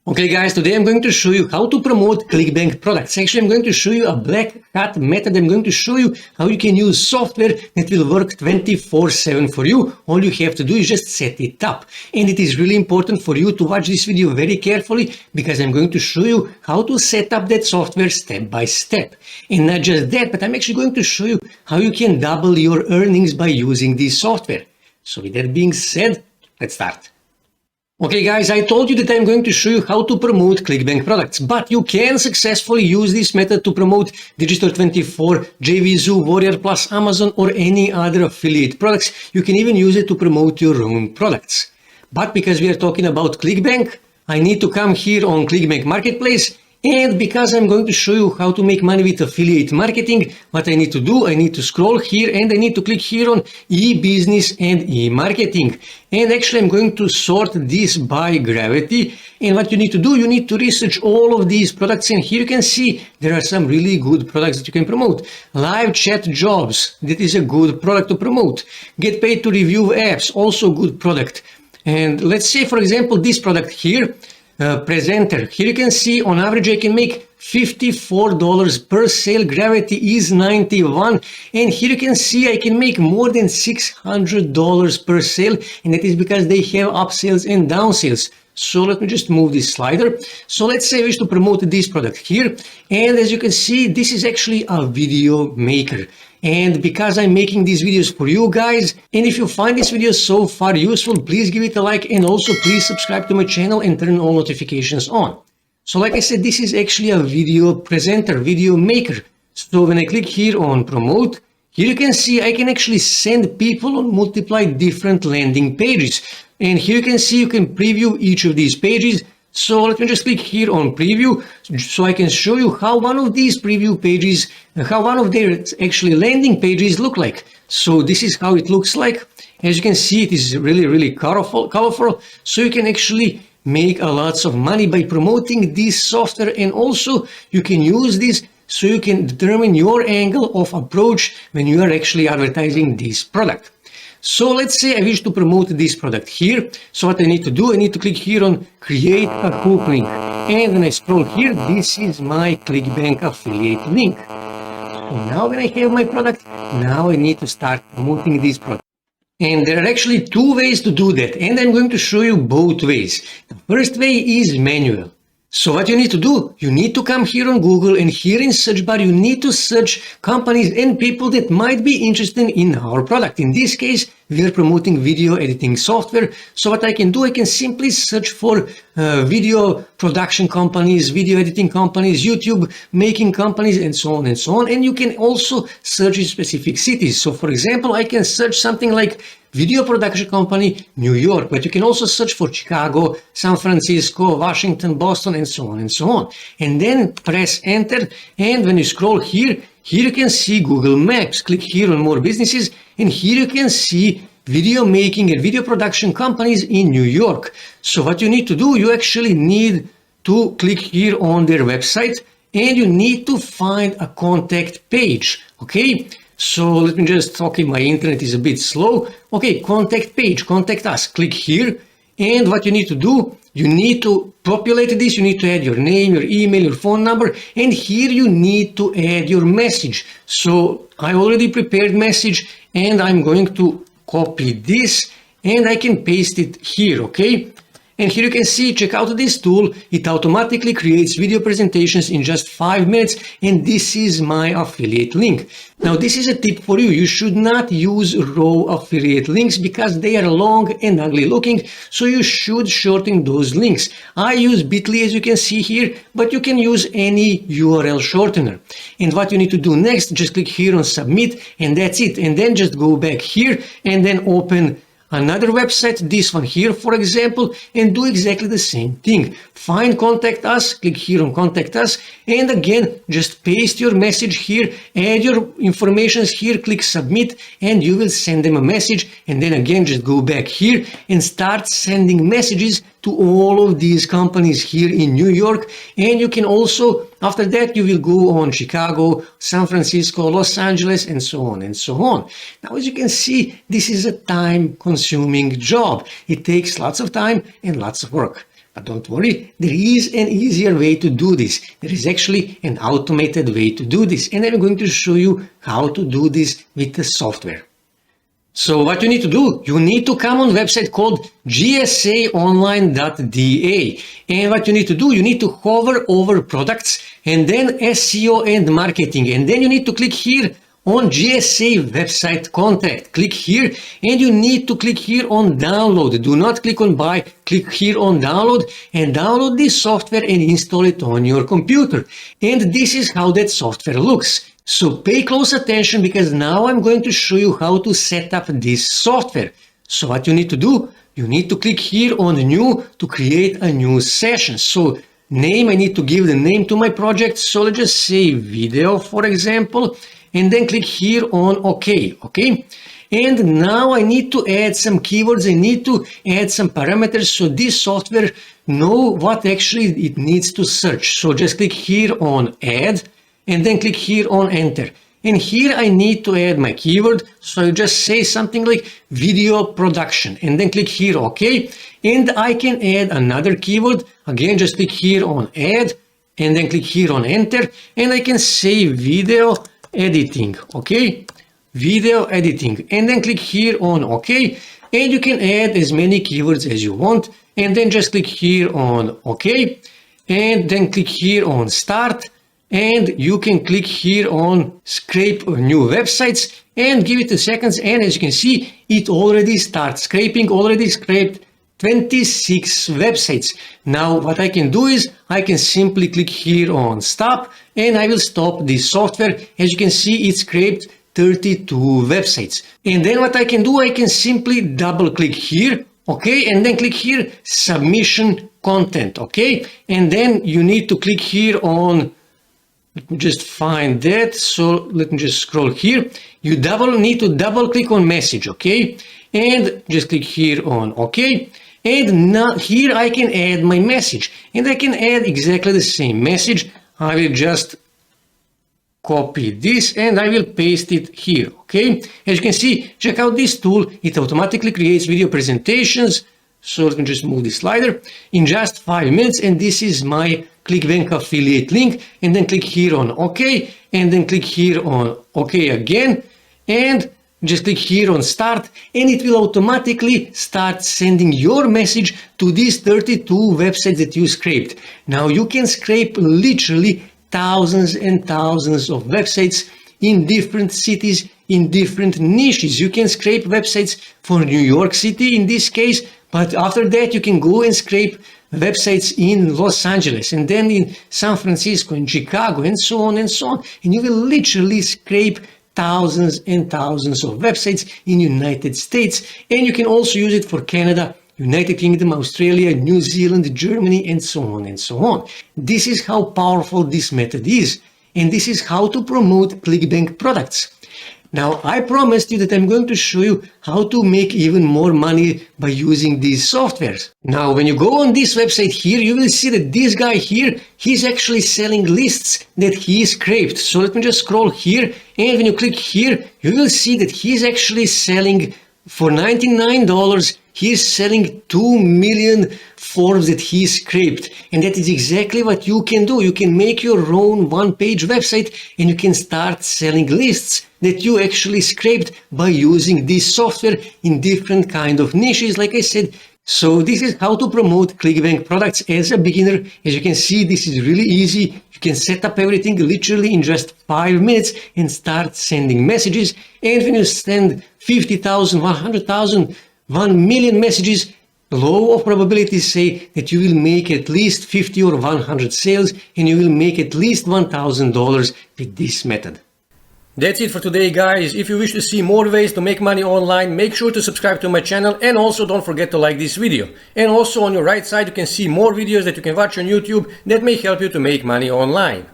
Okay guys, today I'm going to show you how to promote Clickbank products. Actually, I'm going to show you a Blackhat method. I'm going to show you how you can use software that will work 24/7 for you. All you have to do is just set it up. And it is really important for you to watch this video very carefully because I'm going to show you how to set up that software step by step. And not just that, but I'm actually going to show you how you can double your earnings by using this software. So with that being said, let's start. Okay guys, I told you that I'm going to show you how to promote Clickbank products, but you can successfully use this method to promote Digital24, JVZoo, Warrior Plus, Amazon or any other affiliate products. You can even use it to promote your own products. But because we are talking about Clickbank, I need to come here on Clickbank Marketplace. And because I'm going to show you how to make money with affiliate marketing, what I need to do, I need to scroll here and I need to click here on e-business and e-marketing. And actually I'm going to sort this by gravity. And what you need to do, you need to research all of these products. And here you can see there are some really good products that you can promote. Live chat jobs, that is a good product to promote. Get paid to review apps, also good product. And let's say, for example, this product here, presenter. Here you can see on average I can make $54 per sale. Gravity is 91. And here you can see I can make more than $600 per sale. And that is because they have upsells and downsales. So let me just move this slider. So let's say I wish to promote this product here. And as you can see, this is actually a video maker. And because I'm making these videos for you guys, and if you find this video so far useful, please give it a like and also please subscribe to my channel and turn all notifications on. So like I said, this is actually a video presenter, video maker. So when I click here on promote, here you can see I can actually send people on multiply different landing pages. And here you can see you can preview each of these pages. So let me just click here on preview so I can show you how one of these preview pages, how one of their actually landing pages look like. So this is how it looks like. As you can see, it is really colorful. So you can actually make a lots of money by promoting this software, and also you can use this so you can determine your angle of approach when you are actually advertising this product. So let's say I wish to promote this product here. So what I need to do, I need to click here on create a hook link. And when I scroll here, this is my Clickbank affiliate link. So now when I have my product, now I need to start promoting this product. And there are actually two ways to do that. And I'm going to show you both ways. The first way is manual. So what you need to do, you need to come here on Google, and here in search bar you need to search companies and people that might be interested in our product. In this case, we are promoting video editing software. So what I can do, I can simply search for video production companies, video editing companies, YouTube making companies, and so on and so on. And you can also search in specific cities. So for example, I can search something like video production company, New York, but you can also search for Chicago, San Francisco, Washington, Boston, and so on and so on. And then press enter. And when you scroll here you can see Google Maps. Click here on more businesses, and here you can see video making and video production companies in New York. So what you need to do, you actually need to click here on their website, and you need to find a contact page. Okay. So let me just, okay, my internet is a bit slow. Okay, contact page, contact us, click here. And what you need to do, you need to populate this, you need to add your name, your email, your phone number, and here you need to add your message. So I already prepared message, and I'm going to copy this, and I can paste it here, okay? And here you can see, check out this tool. It automatically creates video presentations in just 5 minutes. And this is my affiliate link. Now, this is a tip for you. You should not use raw affiliate links because they are long and ugly looking. So you should shorten those links. I use bit.ly, as you can see here, but you can use any URL shortener. And what you need to do next, just click here on submit, and that's it. And then just go back here and then open another website, this one here, for example, and do exactly the same thing. Find contact us, click here on contact us, and again, just paste your message here, add your information here, click submit, and you will send them a message. And then again, just go back here and start sending messages to all of these companies here in New York. And you can also, after that, you will go on Chicago, San Francisco, Los Angeles, and so on and so on. Now, as you can see, this is a time-consuming job. It takes lots of time and lots of work. But don't worry, there is an easier way to do this. There is actually an automated way to do this, and I'm going to show you how to do this with the software. So what you need to do, you need to come on a website called gsaonline.da, and what you need to do, you need to hover over products and then SEO and marketing, and then you need to click here on GSA website contact. Click here, and you need to click here on download. Do not click on buy, click here on download and download this software and install it on your computer. And this is how that software looks. So pay close attention, because now I'm going to show you how to set up this software. So what you need to do, you need to click here on new to create a new session. So name, I need to give the name to my project. So let's just say video, for example, and then click here on OK. And now I need to add some keywords. I need to add some parameters so this software know what actually it needs to search. So just click here on add and then click here on enter. And here I need to add my keyword. So you just say something like video production and then click here OK. And I can add another keyword. Again, just click here on add and then click here on enter. And I can say video editing, video editing, and then click here on OK, and you can add as many keywords as you want, and then just click here on OK, and then click here on start, and you can click here on scrape new websites and give it a second, and as you can see, it already starts scraping, already scraped 26 websites. Now what I can do is I can simply click here on stop, and I will stop this software. As you can see, it scraped 32 websites. And then what I can do, I can simply double click here, and then click here submission content, and then you need to click here on, let me just find that, so let me just scroll here. You need to double click on message, and just click here on OK. And now here I can add my message, and I can add exactly the same message. I will just copy this and I will paste it here. As you can see, check out this tool. It automatically creates video presentations. So let me just move this slider in just 5 minutes, and this is my Clickbank affiliate link. And then click here on OK, and then click here on OK again, and just click here on start, and it will automatically start sending your message to these 32 websites that you scraped. Now you can scrape literally thousands and thousands of websites in different cities, in different niches. You can scrape websites for New York City in this case, but after that you can go and scrape websites in Los Angeles, and then in San Francisco, in Chicago, and so on and so on. And you will literally scrape thousands and thousands of websites in United States, and you can also use it for Canada, United Kingdom, Australia, New Zealand, Germany, and so on and so on. This is how powerful this method is, and this is how to promote Clickbank products. Now, I promised you that I'm going to show you how to make even more money by using these softwares. Now, when you go on this website here, you will see that this guy here, he's actually selling lists that he scraped. So let me just scroll here, and when you click here, you will see that he's actually selling for $99. He's selling 2 million forms that he scraped, and that is exactly what you can do. You can make your own one-page website, and you can start selling lists that you actually scraped by using this software in different kind of niches, like I said. So this is how to promote Clickbank products as a beginner. As you can see, this is really easy. You can set up everything literally in just 5 minutes and start sending messages. And when you send 50,000, 100,000, 1 million messages, the law of probabilities say that you will make at least 50 or 100 sales, and you will make at least $1,000 with this method. That's it for today, guys. If you wish to see more ways to make money online, make sure to subscribe to my channel, and also don't forget to like this video. And also on your right side you can see more videos that you can watch on YouTube that may help you to make money online.